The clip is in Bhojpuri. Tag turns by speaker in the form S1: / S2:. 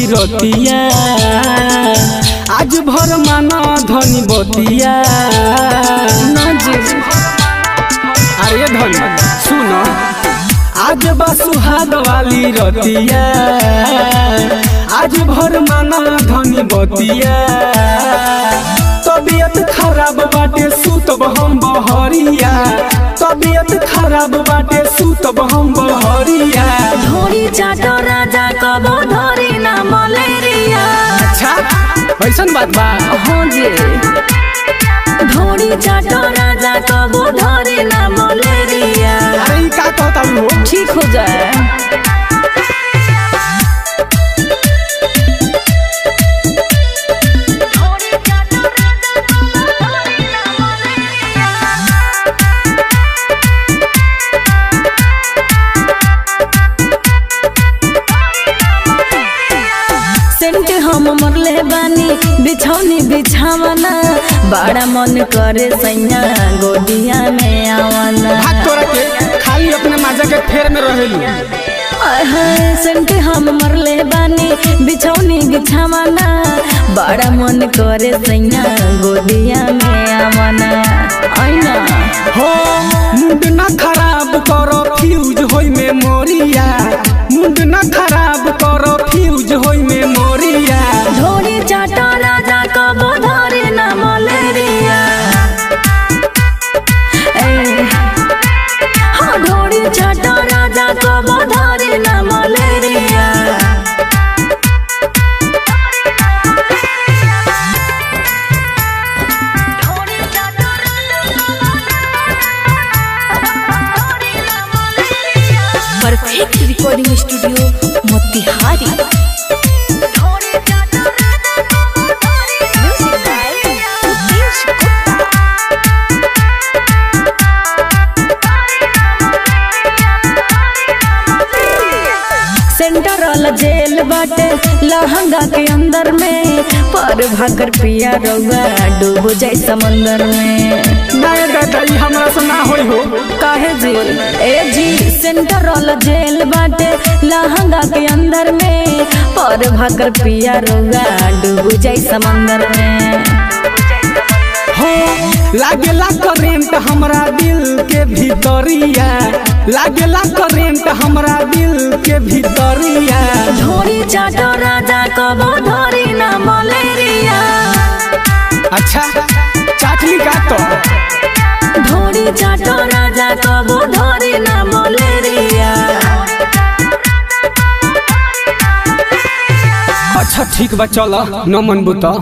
S1: वाली रतिया आज भर माना धनी बतिया अरे धनी सुनो आज बा सुहाग वाली रतिया आज भर माना धनी बतिया तबीयत खराब बाटे सुतब हम बहरिया तबीयत खराब बाटे सुतब हम बहरिया
S2: ढोरी चाटो राजा कबो धरी ना मलेरिया।
S1: अच्छा ऐसन बात बा
S2: हाँ जी ढोरी चाटो राजा कबो धरी ना मलेरिया।
S1: अरे का कहता हो
S2: ठीक हो जाए हम मरले बानी बिछौनी बिछावना बड़ा मन करे सैया गोदिया में आवाना
S1: तोरा के खाली अपने माजा के फेर में रहेलू
S2: सेंटे हम मरले बानी बिछौनी बिछावना बड़ा मन करे सैया गोदिया में आवाना आईना
S1: हो मुंड ना खराब करो फ्यूज होई मेमोरिया मुंड ना खराब करो फ्यूज होई मेमोरिया
S2: ढोरी चाटो राजा कबो धरे ना मलेरिया। हाँ ढोरी चाटो राजा कबो धरे ना malaria. Perfect recording studio Motihari. Central jail बाटे लहंगा के अंदर में पर भाकर पिया रउआ डूब जाए समंदर में।
S1: नहीं दादा हमरा से ना होई हो
S2: काहे जी ए जी सेंट्रल जेल बाटे लहंगा के अंदर में पर भाकर पिया रउआ डूब जाए समंदर में।
S1: हो लागेला करेंट हमरा दिल के भीतरिया लागेला करेंट हमरा दिल के भीतरिया
S2: ढोरी चाटो राजा कबो धरी ना मलेरिया।
S1: अच्छा चाटली का तो
S2: ढोरी चाटो राजा कबो धरी ना मलेरिया।
S1: अच्छा ठीक बा चल न मन बुता।